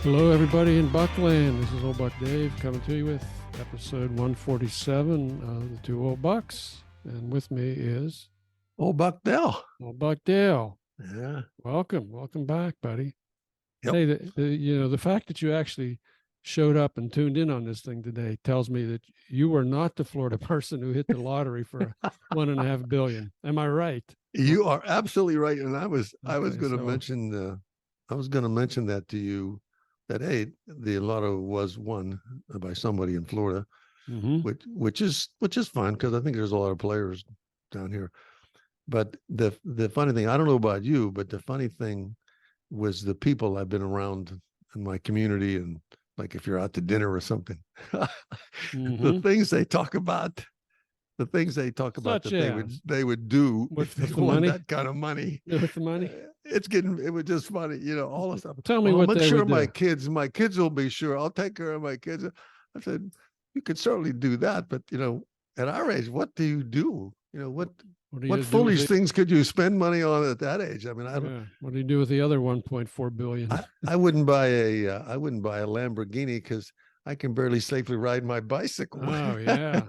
Hello, everybody in Buckland. This is Old Buck Dave coming to you with episode 147 of the Two Old Bucks. And with me is Old Buck Dale. Old Buck Dale. Yeah. Welcome back, buddy. Yep. Hey, the fact that you actually showed up and tuned in on this thing today tells me that you were not the Florida person who hit the lottery for $1.5 billion. Am I right? You are absolutely right. And I was going to so- mention that to you, that hey, the lotto was won by somebody in Florida, which is fine, because I think there's a lot of players down here. But the funny thing, I don't know about you, but the funny thing was the people I've been around in my community, and like if you're out to dinner or something, the things they talk about. The things they talk about that they would do if they won that kind of money. With the money? It was just funny, all the stuff. Tell me what I'm they sure would my do. kids will be sure. I'll take care of my kids. I said, you could certainly do that, but at our age, what do you do? What foolish things could you spend money on at that age? I mean, I don't. Yeah. What do you do with the other 1.4 billion? I wouldn't buy a Lamborghini because I can barely safely ride my bicycle. Oh yeah.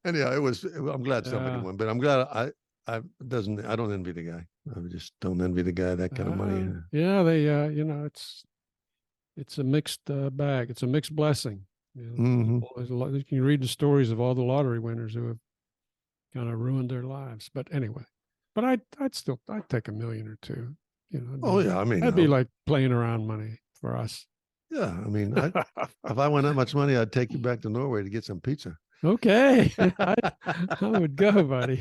Anyhow, I'm glad somebody won, but I'm glad I don't envy the guy. I just don't envy the guy that kind of money. Yeah, they it's a mixed bag. It's a mixed blessing. You can read the stories of all the lottery winners who have kind of ruined their lives. But anyway, I'd take $1 million or $2 million. I mean, that'd be like playing around money for us. Yeah, I mean, if I won that much money, I'd take you back to Norway to get some pizza. Okay, I would go, buddy.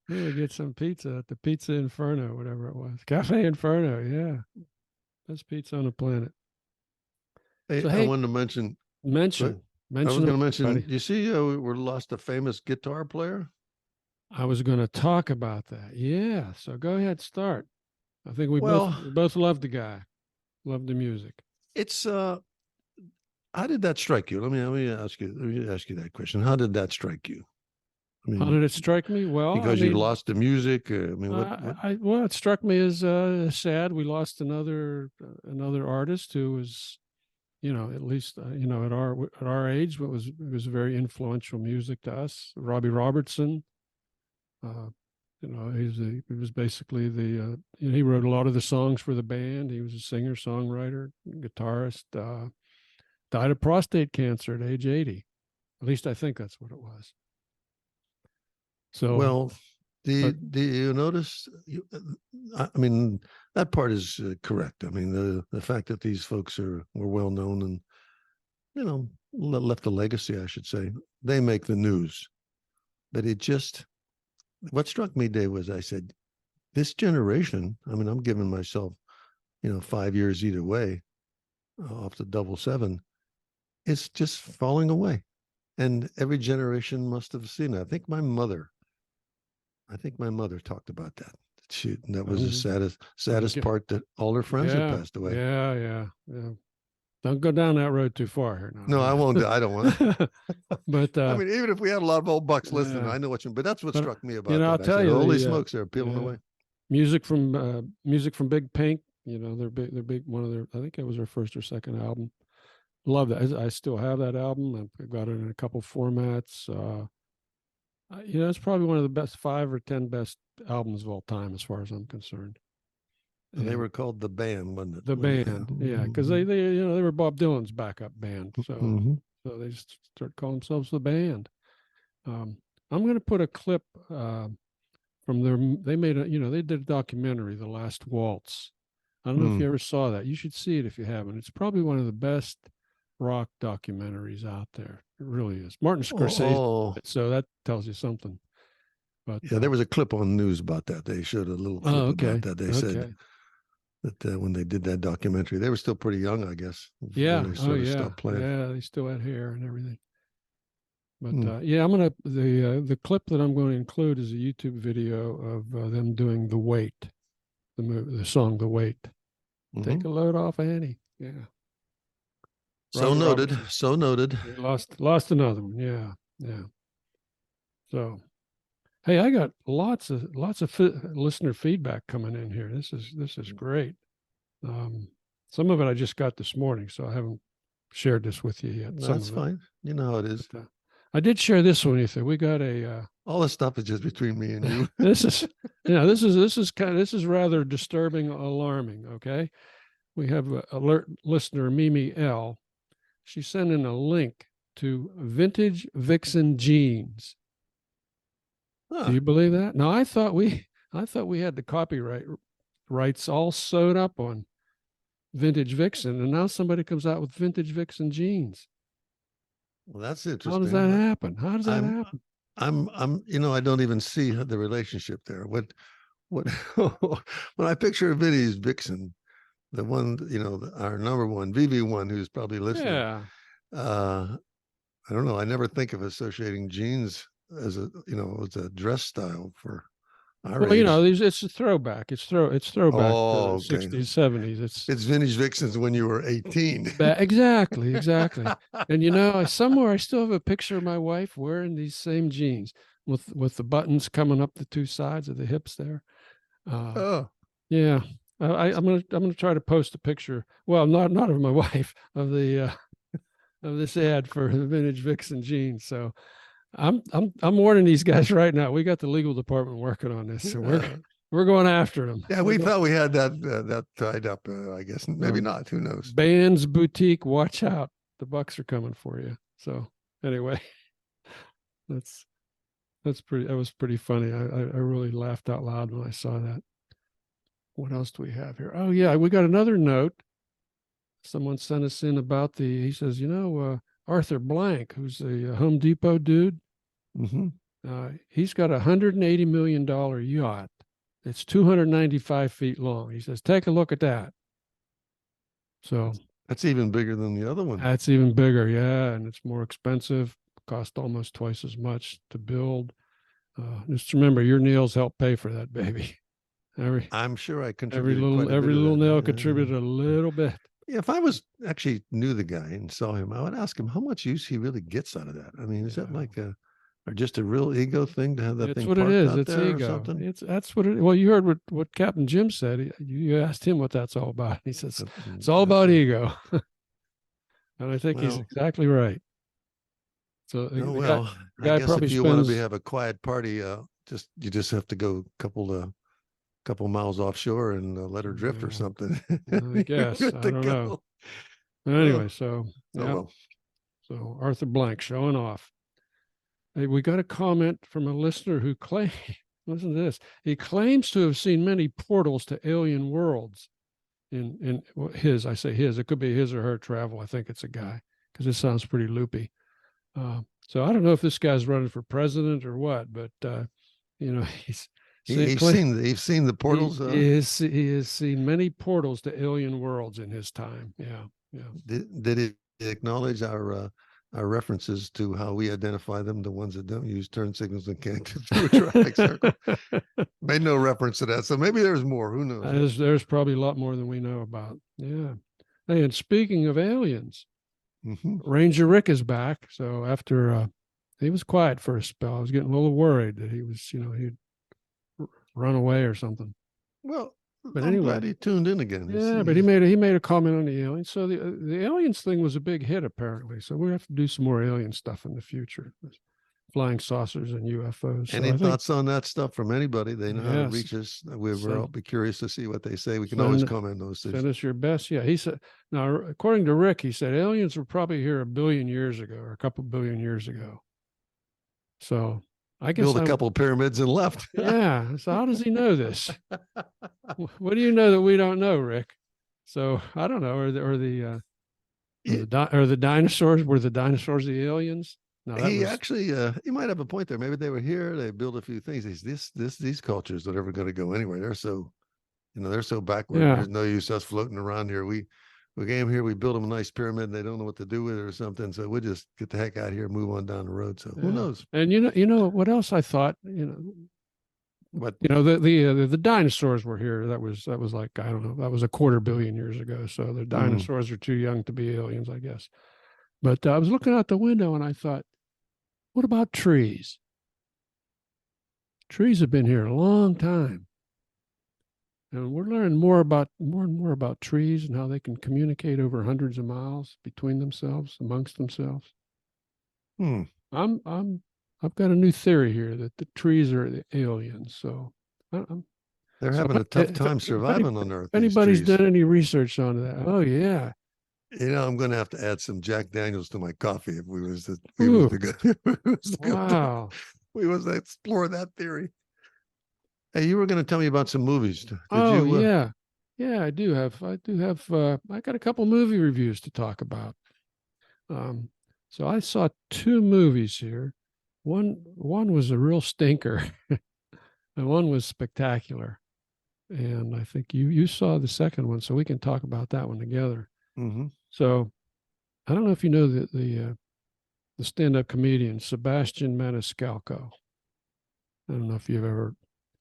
We would get some pizza at the Pizza Inferno, whatever it was, Cafe Inferno. Yeah, best pizza on the planet. Hey, so, I wanted to mention. I was going to mention. You see, we lost a famous guitar player. I was going to talk about that. Yeah, so go ahead, start. I think we both love the guy, love the music. It's how did that strike you? Let me ask you that question. How did that strike you? I mean, how did it strike me? Well, because you lost the music. I mean, well, it struck me as sad. We lost another artist who was, at least at our age, it was very influential music to us. Robbie Robertson. He was basically he wrote a lot of the songs for the band. He was a singer, songwriter, guitarist, died of prostate cancer at age 80. At least I think that's what it was. So, well, do you notice, I mean, that part is correct. I mean, the fact that these folks were well known and, left a legacy, I should say, they make the news, but what struck me, Dave, was I said, this generation, I mean, I'm giving myself, 5 years either way, off the 777, it's just falling away. And every generation must have seen it. I think my mother talked about that. That was the saddest part, that all her friends had passed away. Yeah. Don't go down that road too far here. No, I won't. I don't want to. But I mean, even if we had a lot of old bucks listening, I know what you mean. But that's what struck me about that. I'll tell you, holy smokes, they're peeling away. Music from Big Pink. They're big. One of their, I think it was their first or second album. Love that. I still have that album. I've got it in a couple formats. It's probably one of the best 5 or 10 best albums of all time, as far as I'm concerned. And they were called The Band, wasn't it? The Band, yeah, because they were Bob Dylan's backup band, so they just started calling themselves The Band. I'm going to put a clip from their. They made they did a documentary, The Last Waltz. I don't know if you ever saw that. You should see it if you haven't. It's probably one of the best rock documentaries out there. It really is. Martin Scorsese. So that tells you something. But yeah, there was a clip on the news about that. They showed a little clip about that. They said that when they did that documentary, they were still pretty young, I guess. Yeah. They stopped playing. Yeah, they still had hair and everything. But I'm gonna the clip that I'm going to include is a YouTube video of them doing The Wait, the song The Wait. Take a load off Annie. Yeah. So noted. So noted. Lost another one. Yeah. So, hey, I got lots of listener feedback coming in here. This is great. Some of it I just got this morning, so I haven't shared this with you yet. That's fine. You know how it is. But, I did share this one with you. We got a all this stuff is just between me and you. This is, this is rather disturbing, alarming. Okay, we have a alert listener, Mimi L. She sent in a link to vintage Vixen jeans. Huh. Do you believe that? No, I thought we had the copyright rights all sewed up on vintage Vixen, and now somebody comes out with vintage Vixen jeans. Well, that's interesting. How does that happen? How does that happen? I'm, you know, I don't even see the relationship there. What, when I picture vintage Vixen, the one, you know, our number one, VV1, who's probably listening. Yeah. I don't know. I never think of associating jeans as a, you know, as a dress style for our age. You know, it's a throwback. It's throwback to the okay. 60s, 70s. It's vintage Vixens when you were 18. Exactly. And you know, somewhere I still have a picture of my wife wearing these same jeans with the buttons coming up the two sides of the hips there. Yeah. I'm gonna try to post a picture. Well, not of my wife, of the of this ad for the vintage Vixen jeans. So I'm warning these guys right now. We got the legal department working on this, so we're going after them. Yeah, we thought we had that tied up. I guess maybe not. Who knows? Band's Boutique, watch out! The Bucks are coming for you. So anyway, that was pretty funny. I really laughed out loud when I saw that. What else do we have here? Oh yeah, we got another note. Someone sent us in about he says, you know, Arthur Blank, who's a Home Depot dude. Mm-hmm. He's got a $180 million yacht. It's 295 feet long. He says, take a look at that. So that's even bigger than the other one. That's even bigger, yeah, and it's more expensive. Cost almost twice as much to build. Just remember, your nails help pay for that baby. I'm sure I contributed. Every little nail contributed a little bit. Yeah, if I actually knew the guy and saw him, I would ask him how much use he really gets out of that. I mean, is that like or just a real ego thing to have that thing? That's what it is. It's ego. That's what it. Well, you heard what Captain Jim said. You asked him what that's all about. He says it's all about ego, and I think he's exactly right. So the guy probably if you want to have a quiet party, you just have to go a couple miles offshore and let her drift or something. I guess I don't know. But anyway, so Arthur Blank showing off. Hey, we got a comment from a listener who claims. Listen to this. He claims to have seen many portals to alien worlds. In his, I say his. It could be his or her travel. I think it's a guy because it sounds pretty loopy. So I don't know if this guy's running for president or what, but you know he's seen the portals. He has seen many portals to alien worlds in his time. Yeah. Did he acknowledge our references to how we identify them, the ones that don't use turn signals and can't get through a traffic circle? Made no reference to that, so maybe there's more. Who knows? There's probably a lot more than we know about. Yeah. Hey, and speaking of aliens, Ranger Rick is back. So after he was quiet for a spell, I was getting a little worried that he was, you know, he'd run away or something. Well, but I'm glad he tuned in again. Yeah, but he made a comment on the aliens. So the aliens thing was a big hit apparently. So we have to do some more alien stuff in the future, flying saucers and UFOs. Any thoughts on that stuff from anybody? They know how to reach us. We'll all be curious to see what they say. We can always comment on those things. Send us your best. Yeah, he said. Now, according to Rick, he said aliens were probably here 1 billion years ago or a couple billion years ago. So I guess built a couple of pyramids and left. Yeah. So how does he know this? What do you know that we don't know, Rick? So I don't know. Are the dinosaurs? Were the dinosaurs the aliens? No, he might have a point there. Maybe they were here. They built a few things. These cultures are never going to go anywhere. They're so, they're so backward. Yeah. There's no use us floating around here. We came here. We built them a nice pyramid. And they don't know what to do with it or something. So we'll just get the heck out of here, and move on down the road. So who knows? And you know what else I thought? The dinosaurs were here. That was like, I don't know. That was 250 million years ago. So the dinosaurs are too young to be aliens, I guess. But I was looking out the window and I thought, what about trees? Trees have been here a long time. And we're learning more and more about trees and how they can communicate over hundreds of miles between themselves, amongst themselves. Hmm. I've got a new theory here that the trees are the aliens. So, I'm, They're so having a tough time surviving on if Earth, these anybody's trees. done any research on that, oh yeah, I'm going to have to add some Jack Daniels to my coffee if we was to, ooh, go, wow. we was to explore that theory. Hey, you were going to tell me about some movies. Did Oh you? yeah, yeah. I do have. I got a couple movie reviews to talk about. Um, so I saw two movies here. One was a real stinker, and one was spectacular. And I think you saw the second one, so we can talk about that one together. Mm-hmm. So I don't know if you know the stand-up comedian Sebastian Maniscalco. I don't know if you've ever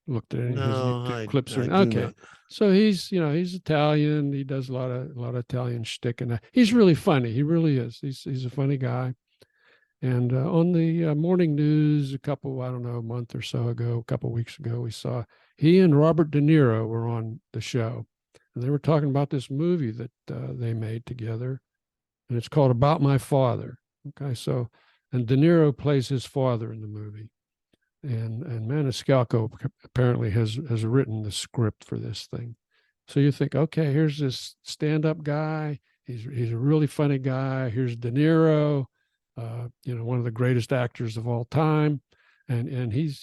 looked at any of his No, YouTube clips or I anything. do Okay. not. So he's Italian. He does a lot of Italian shtick, and he's really funny. He really is. He's a funny guy. And on the morning news, I don't know, a month or so ago, a couple of weeks ago, we saw he and Robert De Niro were on the show, and they were talking about this movie that they made together, and it's called About My Father. Okay, so and De Niro plays his father in the movie, and Maniscalco apparently has written the script for this thing. So you think, okay, here's this stand-up guy. He's a really funny guy. Here's De Niro, one of the greatest actors of all time, and he's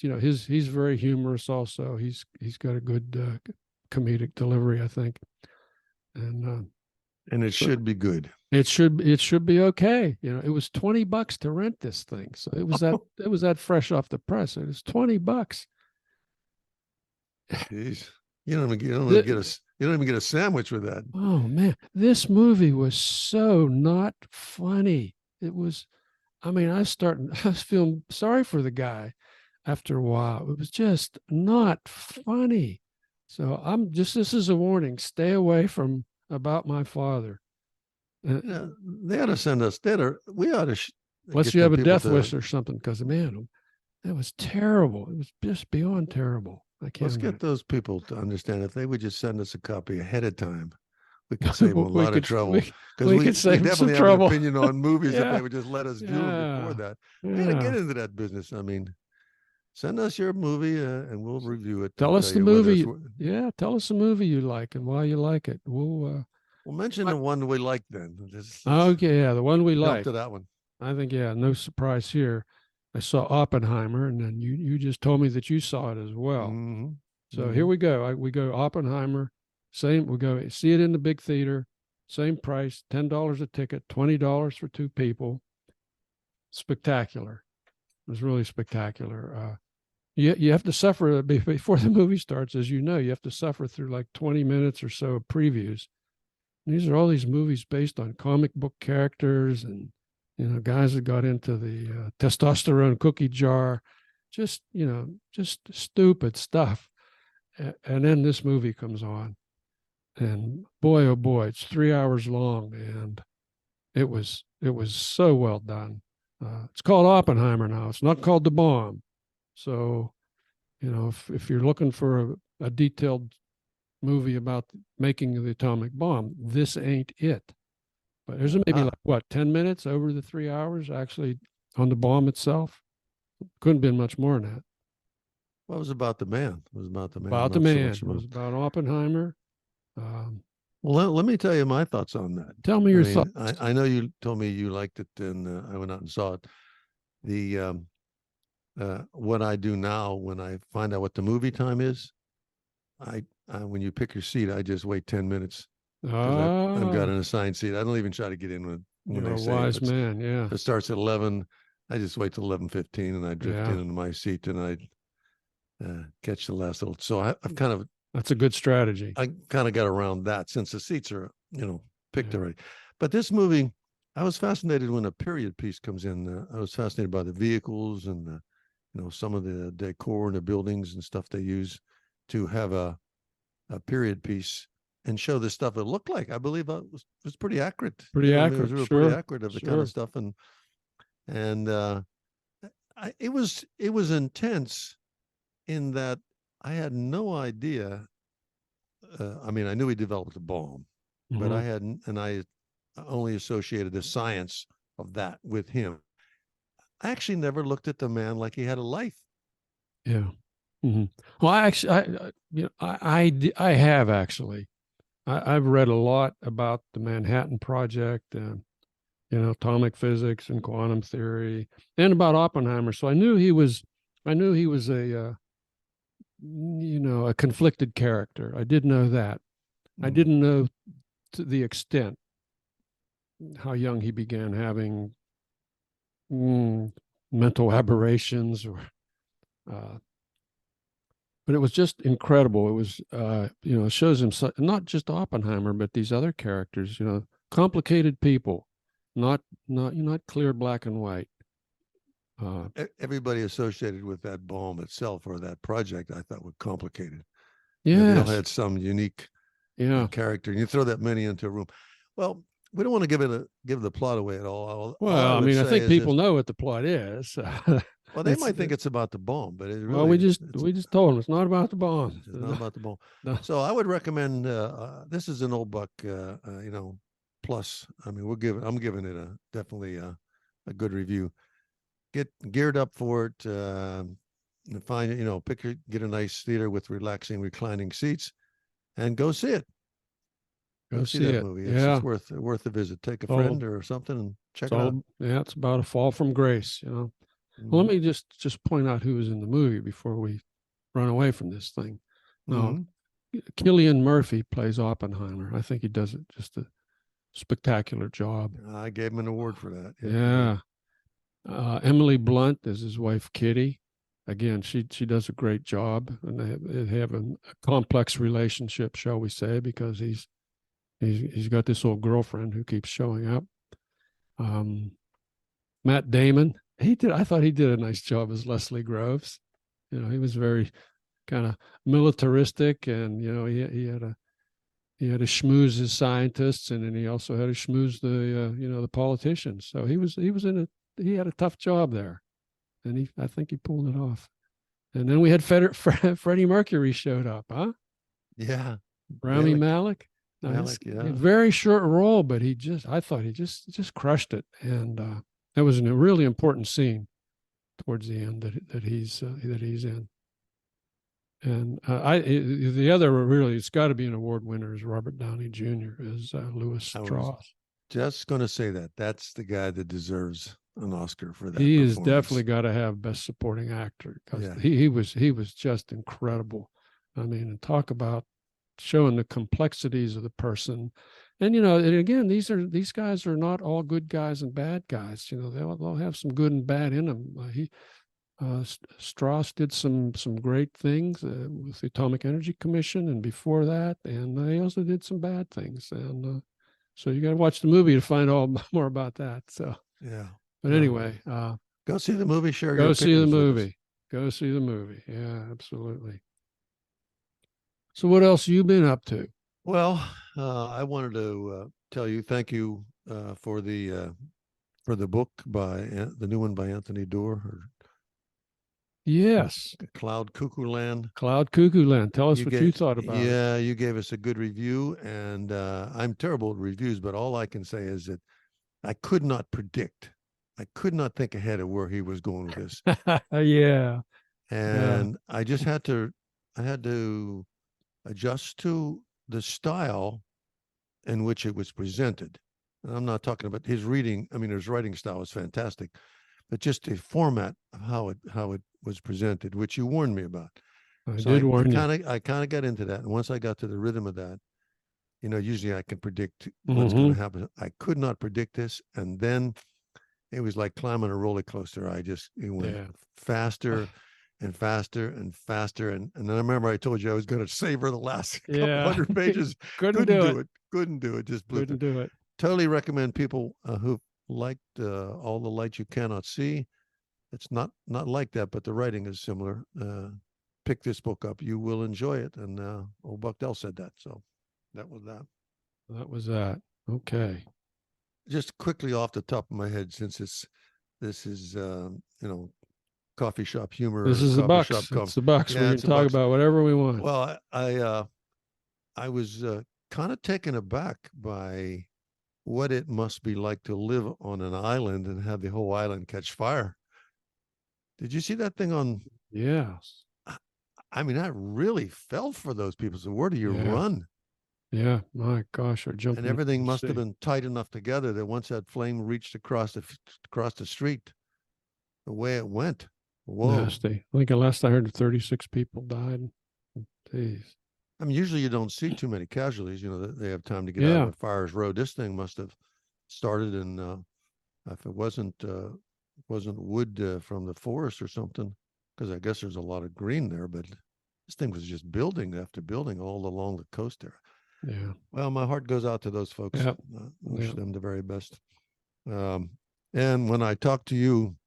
very humorous. Also, he's got a good comedic delivery, I think, and And it so should be good. it should be okay. It was $20 to rent this thing, so it was that fresh off the press. It was $20. Jeez. You don't even get a sandwich with that. Oh man, this movie was so not funny. It was, I mean, I was feeling sorry for the guy after a while. It was just not funny. So this is a warning. Stay away from About My Father. Yeah, they ought to send us. We ought to Unless get you them have a people death to. wish or something, because man, that was terrible. It was just beyond terrible. I can't Let's get imagine. those people to understand if they would just send us a copy ahead of time. We could save them a we lot of could trouble because we could we save him some definitely have an trouble. opinion on movies if Yeah, they would just let us do them before yeah, that. We got to get yeah. into that business. I mean, send us your movie and we'll review it and Tell tell us the you whether it's. movie. Yeah, tell us the movie you like and why you like it. We'll mention I, the one we like then. Let's okay, yeah, the one we jump like. to that one. I think, yeah, no surprise here. I saw Oppenheimer, and then you just told me that you saw it as well. Mm-hmm. So Mm-hmm. here we go. We go Oppenheimer. Same. We go see it in the big theater. Same price, $10 a ticket, $20 for two people. Spectacular. It was really spectacular. You have to suffer before the movie starts, as you know. You have to suffer through like 20 minutes or so of previews. And these are all these movies based on comic book characters and guys that got into the testosterone cookie jar, just stupid stuff. And then this movie comes on, and boy, oh boy, it's 3 hours long, and it was so well done. It's called Oppenheimer now. It's not called The Bomb. So if you're looking for a detailed movie about making the atomic bomb, this ain't it. But there's maybe like what 10 minutes over the 3 hours actually on the bomb itself. Couldn't have been much more than that. Well, it was about the man. It was about the man, About the not so man. much It was about. about Oppenheimer. Um, Well, let me tell you my thoughts on that. Tell me I your mean, thoughts. I know you told me you liked it, and I went out and saw it. The what I do now when I find out what the movie time is, I when you pick your seat, I just wait 10 minutes because I've got Oh, an assigned seat. I don't even try to get in when you're they a say wise man. Yeah. if it starts at 11, I just wait till 11:15 and I drift Yeah. in into my seat and I catch the last little. So I've That's a good strategy. I kind of got around that since the seats are picked Yeah. already. But this movie, I was fascinated when a period piece comes in. I was fascinated by the vehicles and some of the decor and the buildings and stuff they use to have a period piece and show this stuff. It looked like, I believe, it was pretty accurate. Pretty I mean, it was accurate. really pretty Sure. accurate of the kind Sure. of stuff, and it was intense in that I had no idea I mean, I knew he developed a bomb, but I hadn't, and I only associated the science of that with him. I actually never looked at the man like he had a life. Yeah. Well, I have actually. I've read a lot about the Manhattan Project, atomic physics and quantum theory, and about Oppenheimer. So I knew he was a a conflicted character. I did know that. I didn't know to the extent how young he began having mental aberrations, or but it was just incredible. It was it shows him not just Oppenheimer, but these other characters, complicated people, not clear black and white. Everybody associated with that bomb itself or that project, I thought, were complicated. Yeah, they all had some unique character, and you throw that many into a room. Well, we don't want to give the plot away at all. Well, I think people know what the plot is. Well, they might think it's about the bomb, but we just told them it's not about the bomb. It's not about the bomb. No. So I would recommend. This is an old buck, plus. I mean, I'm giving it definitely a good review. Get geared up for it. Find get a nice theater with relaxing reclining seats, and go see it. Go see that movie. It's worth a visit. Take a friend or something and check it out. Yeah, it's about a fall from grace. Well, let me just point out who was in the movie before we run away from this thing. Now, Cillian Murphy plays Oppenheimer. I think he does just a spectacular job. I gave him an award for that. Yeah. Emily Blunt is his wife, Kitty. Again, she does a great job, and they have a complex relationship, shall we say, because he's got this old girlfriend who keeps showing up. Matt Damon, I thought he did a nice job as Leslie Groves. He was very kind of militaristic, and he had to schmooze his scientists, and then he also had to schmooze the politicians. So he had a tough job there, and I think he pulled it off. And then we had Freddie Mercury showed up, huh? Yeah, Rami Malek. A very short role, but I thought he just crushed it, and that was a really important scene towards the end that he's in. And the other really, it's got to be an award winner, is Robert Downey Jr. as Louis Strauss. Just going to say that's the guy that deserves an Oscar for that. He has definitely got to have Best Supporting Actor, because he was just incredible. I mean, and talk about showing the complexities of the person. And and again, these guys are not all good guys and bad guys. They'll have some good and bad in them. Strauss did some great things with the Atomic Energy Commission, and before that, and they also did some bad things. And so you got to watch the movie to find out more about that. So but anyway, go see the movie. Go see the movie. Go see the movie. Yeah, absolutely. So what else have you been up to? Well, I wanted to tell you, thank you for the book the new one by Anthony Doerr. Yes. Cloud Cuckoo Land. Cloud Cuckoo Land. Tell us what you thought about it. Yeah, you gave us a good review, and I'm terrible at reviews, but all I can say is that I could not predict. I could not think ahead of where he was going with this. Yeah. And I just had to adjust to the style in which it was presented. And I'm not talking about his reading. I mean, his writing style was fantastic, but just the format of how it was presented, which you warned me about. I did warn you. I kind of got into that. And once I got to the rhythm of that, usually I can predict what's going to happen. I could not predict this. And then it was like climbing a roller coaster. It went faster and faster and faster. And then I remember I told you I was going to savor the last couple hundred pages. Couldn't do it. Couldn't do it. Just couldn't do it. Totally recommend people who liked All the Light You Cannot See. It's not like that, but the writing is similar. Pick this book up. You will enjoy it. And old Buck Dell said that. So that was that. That was that. Okay. Just quickly off the top of my head, since this is coffee shop humor. This is the Bucks. It's the Bucks. We can talk about whatever we want. Well, I I was kind of taken aback by what it must be like to live on an island and have the whole island catch fire. Did you see that thing on? Yes. I mean, I really felt for those people. So where do you Yeah. run? Yeah. My gosh, I jumped And in everything the must have sea. been tight enough together that once that flame reached across the street, the way it went, whoa. Nasty. I think the last I heard, 36 people died. Jeez. I mean, usually you don't see too many casualties. You know, they have time to get out of Yeah. a fire's road. This thing must have started in, if it wasn't wood from the forest or something, because I guess there's a lot of green there. But this thing was just building after building all along the coast there. Yeah. Well, my heart goes out to those folks. Yep. Wish Yep. them the very best. And when I talked to you,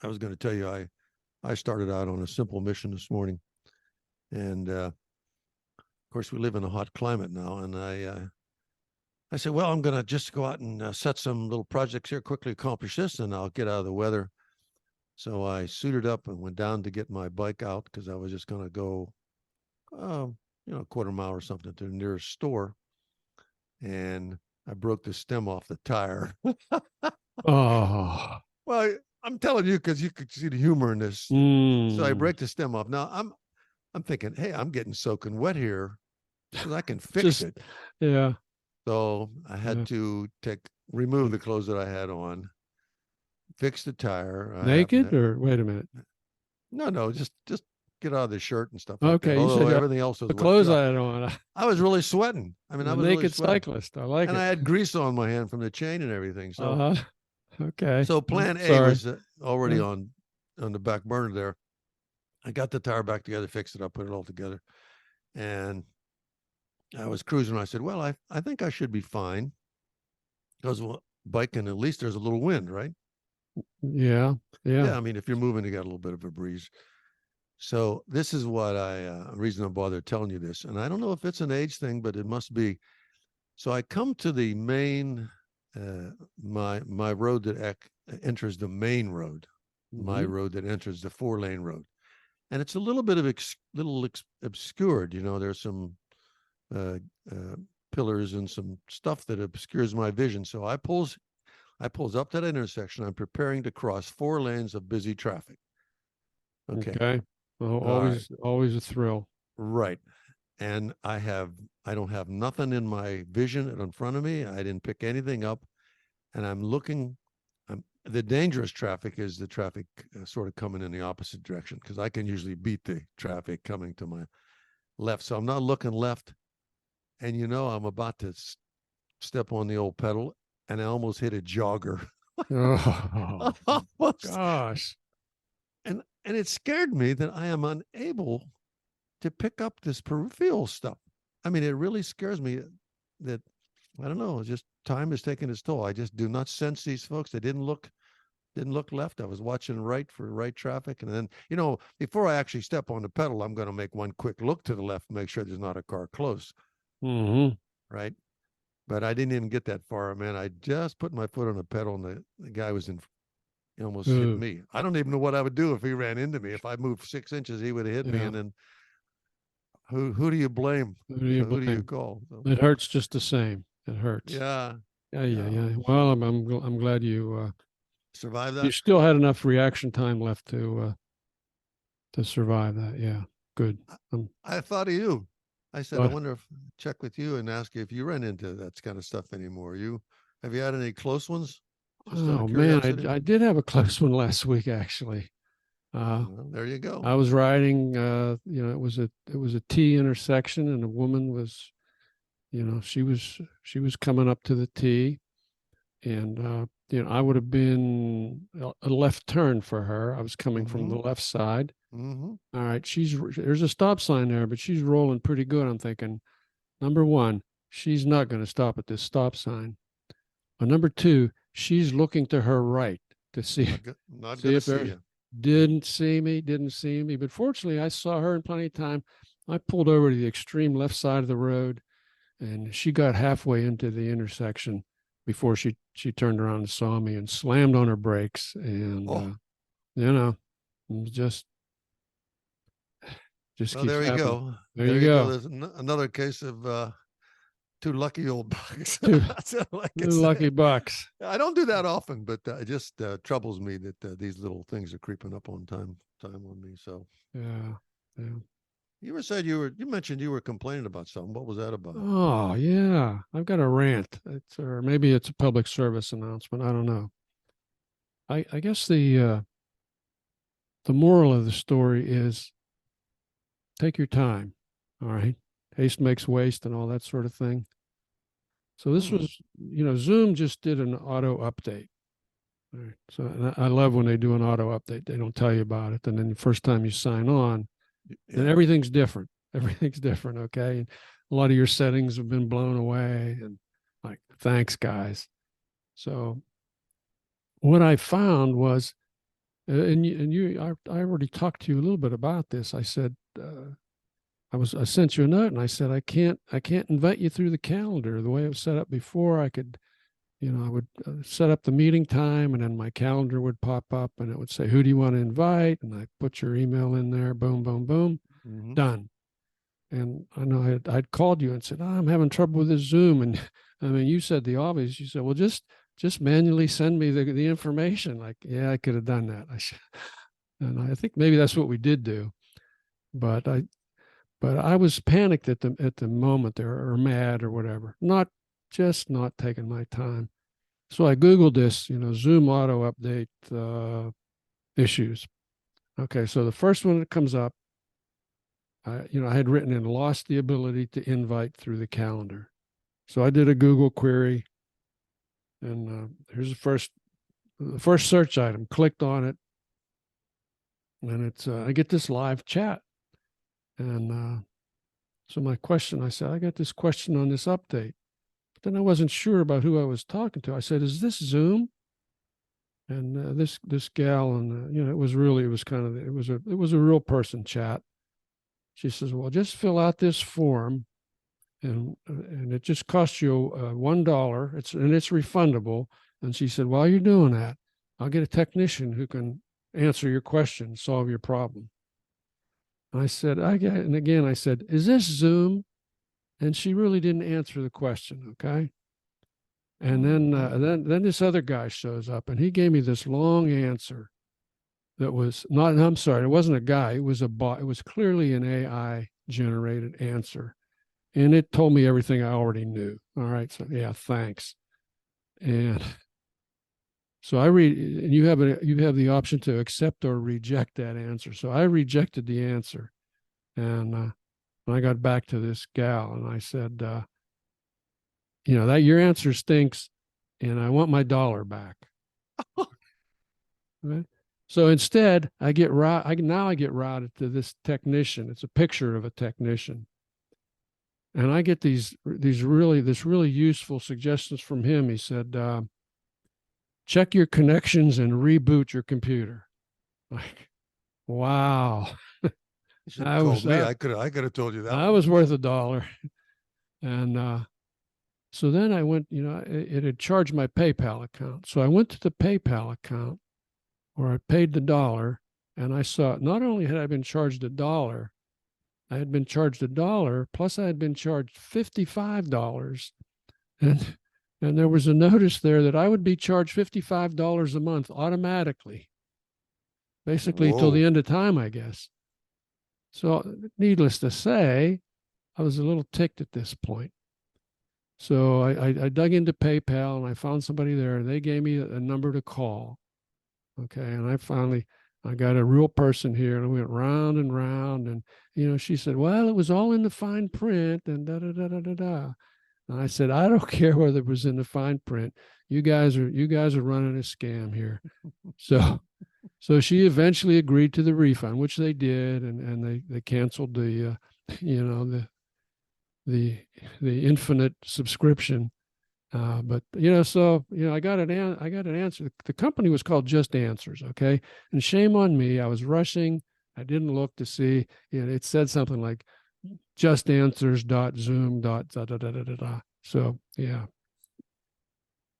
I was going to tell you I started out on a simple mission this morning, and of course we live in a hot climate now, and I said, well, I'm going to just go out and set some little projects here, quickly accomplish this, and I'll get out of the weather. So I suited up and went down to get my bike out because I was just going to go, a quarter mile or something to the nearest store, and I broke the stem off the tire. Oh. Well, I'm telling you because you could see the humor in this. So I break the stem off. Now I'm thinking, hey, I'm getting soaking wet here, because I can fix it. Yeah. So I had to remove the clothes that I had on, fix the tire. Naked or wait a minute? No, just get out of the shirt and stuff like that. Okay, you Although said everything else was the wet clothes too. I had on. I was really sweating. I mean, I I'm a was really naked sweating. cyclist. I like And it. I had grease on my hand from the chain and everything. So, okay. so plan A was already on the back burner there. I got the tire back together, fixed it up, put it all together, and I was cruising. I said, well, I think I should be fine, because biking, at least there's a little wind, right? Yeah. Yeah. I mean, if you're moving, you got a little bit of a breeze. So this is what reason I'm bothered telling you this. And I don't know if it's an age thing, but it must be. So I come to the main, my road that enters the main road, my road that enters the 4-lane road. And it's a little bit of obscured. You know, there's some pillars and some stuff that obscures my vision. So I pulls up that intersection. I'm preparing to cross 4 lanes of busy traffic. Okay. Well, always a thrill. Right. And I don't have nothing in my vision in front of me. I didn't pick anything up, and I'm looking. The dangerous traffic is the traffic sort of coming in the opposite direction, because I can usually beat the traffic coming to my left. So I'm not looking left, and I'm about to step on the old pedal, and I almost hit a jogger. Oh, Almost. gosh. And it scared me that I am unable to pick up this peripheral stuff. I mean, it really scares me that, I don't know, just time is taking its toll. I just do not sense these folks. They didn't look left. I was watching right for right traffic. And then, before I actually step on the pedal, I'm going to make one quick look to the left, make sure there's not a car close. Right. But I didn't even get that far, man. I just put my foot on the pedal, and the guy was he almost hit me. I don't even know what I would do if he ran into me. If I moved 6 inches, he would have hit me. And then who do you blame? Who do you call? So, it hurts just the same. It hurts. Yeah. Yeah. Well, I'm glad you survive that. You still had enough reaction time left to survive that. Yeah. Good. I thought of you. I said, I wonder if check with you and ask you if you run into that kind of stuff anymore. Have you had any close ones? Just oh man, I did have a close one last week, actually. Well, there you go. I was riding, it was a T intersection, and a woman was, she was coming up to the T, and I would have been a left turn for her. I was coming from the left side. All right, there's a stop sign there, but she's rolling pretty good. I'm thinking, number one, she's not going to stop at this stop sign. Number two, she's looking to her right to see if there's. Didn't see me. But fortunately, I saw her in plenty of time. I pulled over to the extreme left side of the road, and she got halfway into the intersection before she turned around and saw me and slammed on her brakes. And, just Just Well, keeps there you happening. go. There There you you go. go. There's another case of two lucky old bucks. Two, That's all I can two say. lucky bucks. I don't do that often, but it just troubles me that these little things are creeping up on time on me. So Yeah. Yeah. you mentioned you were complaining about something. What was that about? Oh yeah. I've got a rant. Or maybe it's a public service announcement. I don't know. I guess the moral of the story is take your time. All right. Haste makes waste and all that sort of thing. So this was, Zoom just did an auto update. All right. So and I love when they do an auto update. They don't tell you about it. And then the first time you sign on, then everything's different. Everything's different. Okay. And a lot of your settings have been blown away. And like, thanks, guys. So what I found was, I already talked to you a little bit about this. I said, I sent you a note and I said, I can't invite you through the calendar the way it was set up before. I could, I would set up the meeting time and then my calendar would pop up and it would say, who do you want to invite? And I put your email in there, boom, boom, boom, done. And I know I'd called you and said, I'm having trouble with this Zoom. And I mean, you said the obvious. You said, well, just manually send me the information. Like, yeah, I could have done that. And I think maybe that's what we did do. But I was panicked at the moment there, or mad or whatever. Not taking my time. So I Googled this, Zoom auto update issues. Okay, so the first one that comes up, I had written in lost the ability to invite through the calendar. So I did a Google query, and here's the first search item. Clicked on it, and it's I get this live chat, and so my question, I said, I got this question on this update. But then I wasn't sure about who I was talking to. I said, is this Zoom? And this gal, and it was a real person chat. She says, well, just fill out this form, and it just costs you $1. It's refundable. And she said, while you're doing that, I'll get a technician who can answer your question, solve your problem. And I said, and again, I said, is this Zoom? And she really didn't answer the question. Okay. And then this other guy shows up, and he gave me this long answer that was not. I'm sorry, it wasn't a guy. It was a bot. It was clearly an AI generated answer, and it told me everything I already knew. All right, so yeah, thanks. And so I read, and you have the option to accept or reject that answer. So I rejected the answer, and I got back to this gal, and I said, that your answer stinks, and I want my dollar back. Right? So instead, I get routed to this technician. It's a picture of a technician, and I get this really useful suggestions from him. He said, check your connections and reboot your computer. Like, wow. You should have called me. I could have told you that. I was worth $1. And so then I went, it had charged my PayPal account. So I went to the PayPal account where I paid the $1, and I saw not only had I been charged $1, I had been charged $1, plus I had been charged $55. And there was a notice there that I would be charged $55 a month automatically, basically till the end of time, I guess. So needless to say, I was a little ticked at this point. So I dug into PayPal and I found somebody there, and they gave me a number to call. Okay. And I got a real person here, and I went round and round, and, she said, well, it was all in the fine print and da, da, da, da, da, da. And I said, I don't care whether it was in the fine print. You guys are running a scam here. So she eventually agreed to the refund, which they did. And they canceled the infinite subscription. But I got an answer. The company was called Just Answers. Okay. And shame on me. I was rushing. I didn't look to see, it said something like justanswers.zoom. Da, da, da, da, da, da. So yeah.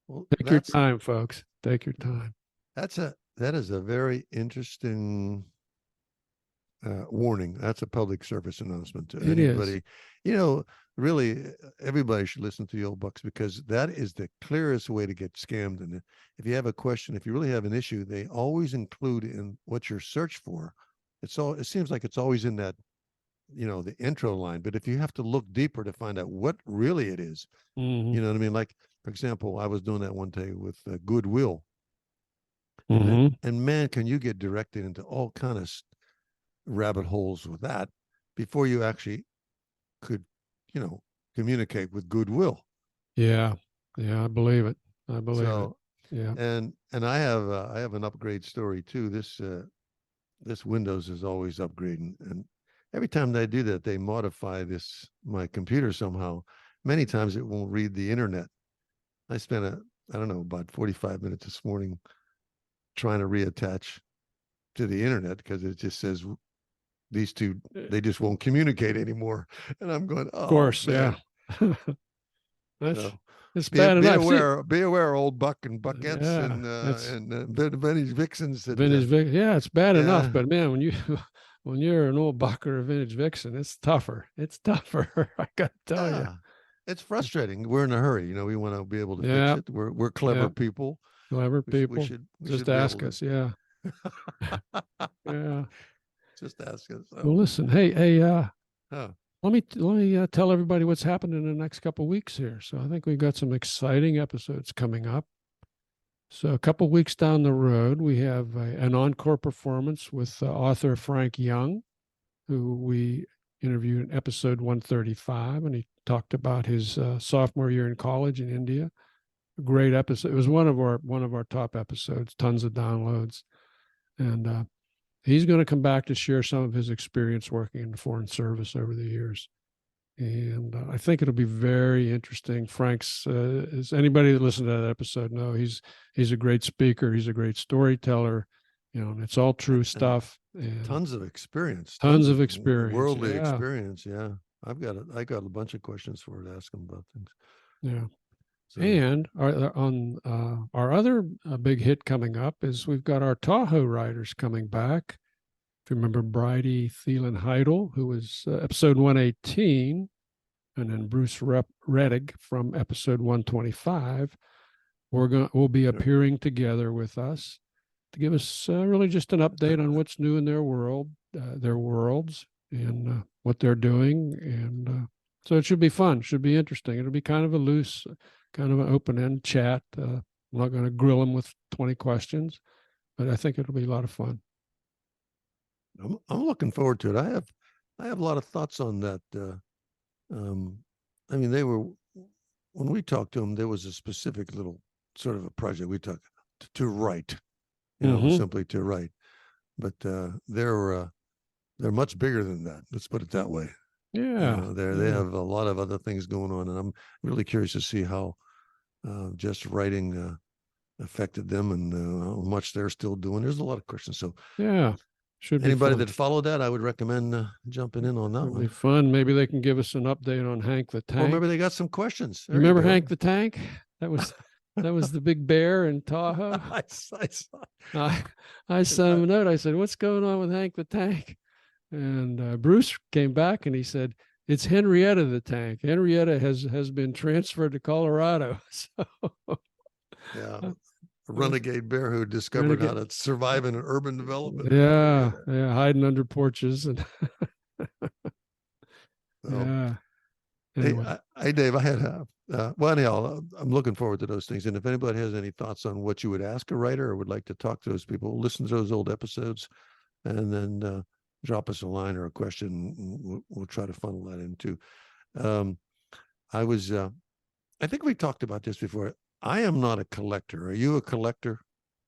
Well, take your time, folks. Take your time. That is a very interesting warning. That's a public service announcement to It anybody. is. You know, really, everybody should listen to the old bucks, because that is the clearest way to get scammed. And if you have a question, if you really have an issue, they always include in what you're search for. It seems like it's always in that, the intro line. But if you have to look deeper to find out what really it is, Mm-hmm. you know what I mean? Like, for example, I was doing that one day with goodwill. Mm-hmm. And man, can you get directed into all kind of rabbit holes with that before you actually could, communicate with goodwill. Yeah. Yeah. I believe it. I believe it. Yeah. And I have an upgrade story too. This Windows is always upgrading, and every time they do that, they modify my computer somehow. Many times it won't read the internet. I spent I don't know, about 45 minutes this morning trying to reattach to the internet, because it just says these two, they just won't communicate anymore. And I'm going, oh, of course, man. Yeah. It's bad enough. Be aware, old buck and buckets, Yeah, and vintage vixens. Yeah, it's bad enough, Yeah. but man, when you're an old buck or a vintage vixen, it's tougher. It's tougher. I got to tell you. It's frustrating. We're in a hurry. We want to be able to fix it. We're clever people. Clever people. We should just ask us. Yeah. Yeah. Just ask us. Well, listen. Hey. Let me tell everybody what's happening in the next couple of weeks here. So I think we've got some exciting episodes coming up. So a couple of weeks down the road, we have an encore performance with author Frank Young, who we interviewed in episode 135, and he talked about his sophomore year in college in India. A great episode. It was one of our top episodes. Tons of downloads, and he's going to come back to share some of his experience working in the Foreign Service over the years. And I think it'll be very interesting. Frank's, as anybody that listened to that episode know, he's a great speaker. He's a great storyteller. And it's all true stuff. And tons of experience. Tons of experience. Worldly experience. Yeah. I got a bunch of questions for her to ask him about things. Yeah. So. And our other big hit coming up is we've got our Tahoe writers coming back. If you remember Bridie Thielen Heidel, who was episode 118, and then Bruce Rettig from episode 125, will be appearing together with us to give us really just an update on what's new in their worlds, and what they're doing. And so it should be fun, should be interesting. It'll be kind of a loose, kind of an open-end chat. I'm not going to grill them with 20 questions, but I think it'll be a lot of fun. I'm looking forward to it. I have a lot of thoughts on that. I mean, when we talked to them, there was a specific little sort of a project we took to write, simply to write. But they're much bigger than that. Let's put it that way. Yeah. They have a lot of other things going on, and I'm really curious to see how just writing affected them, and how much they're still doing. There's a lot of questions. So yeah. Anybody that followed that, I would recommend jumping in on that one. It'll be fun. Maybe they can give us an update on Hank the Tank. Or maybe they got some questions. You remember Hank the Tank? That was the big bear in Tahoe. I sent him a note. I said, "What's going on with Hank the Tank?" And Bruce came back and he said, "It's Henrietta the Tank. Henrietta has been transferred to Colorado." So, yeah. A renegade bear who discovered how to survive in an urban development. Yeah, hiding under porches and yeah. Anyway. Hey, Dave, I had well, anyhow, I'm looking forward to those things. And if anybody has any thoughts on what you would ask a writer or would like to talk to those people, listen to those old episodes, and then drop us a line or a question. We'll try to funnel that into. I think we talked about this before. I am not a collector. Are you a collector?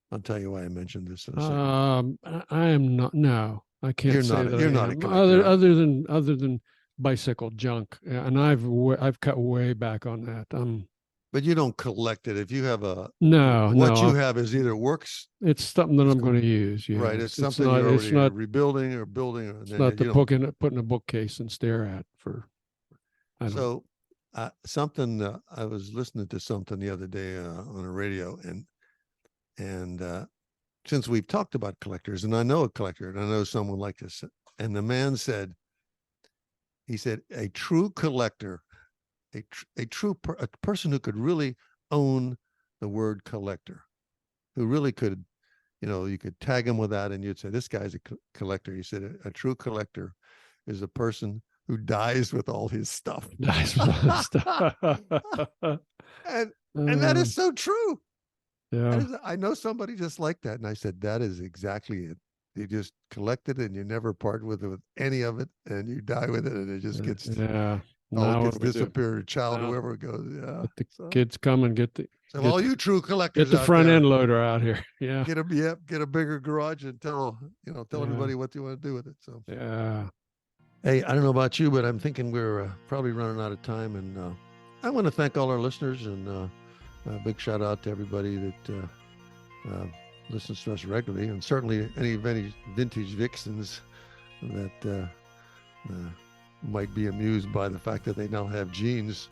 I'll tell you why I mentioned this in a second. I am not. No, I can't say that. You're not a collector. Other than bicycle junk, and I've cut way back on that. But you don't collect it. If you have what you have is either works. It's something that I'm going to use. Yeah. Right. It's something you're already rebuilding or building. It's not to put in a bookcase and stare at for. Something I was listening to something the other day on a radio, and since we've talked about collectors, and I know a collector, and I know someone like this, And the man said, he said, a true collector, a person who could really own the word collector, who really could, you could tag him with that and you'd say, this guy's a collector. He said, a true collector is a person who dies with all his stuff. Dies with all his stuff. And that is so true. Yeah. I know somebody just like that. And I said, that is exactly it. You just collect it and you never part with any of it, and you die with it, and it just gets disappeared. Child, whoever it goes. Yeah. Let the kids come and get all you true collectors, get the front end loader out here. Yeah. Get a bigger garage and tell everybody what you want to do with it. So yeah. Hey, I don't know about you, but I'm thinking we're probably running out of time, and I want to thank all our listeners, and a big shout out to everybody that listens to us regularly, and certainly any vintage Vixens that might be amused by the fact that they now have jeans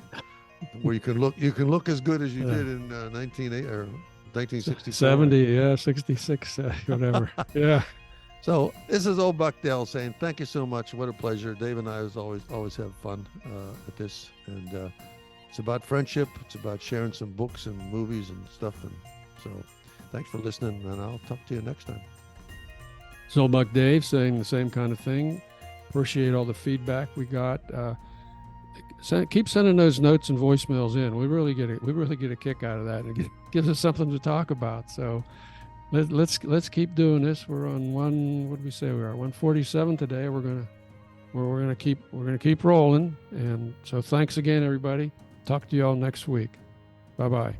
where you can look as good as you did in 1964. 70, yeah, 66, whatever. Yeah. So this is Old Buck Dell saying thank you so much. What a pleasure. Dave and I always have fun with this, and it's about friendship. It's about sharing some books and movies and stuff, and so. Thanks for listening, and I'll talk to you next time. It's Old Buck Dave saying the same kind of thing. Appreciate all the feedback we got. Keep sending those notes and voicemails in. We really get a kick out of that, and it gives us something to talk about. So let's keep doing this. We're on what did we say we are? 147 today. We're gonna keep rolling. And so thanks again, everybody. Talk to you all next week. Bye-bye.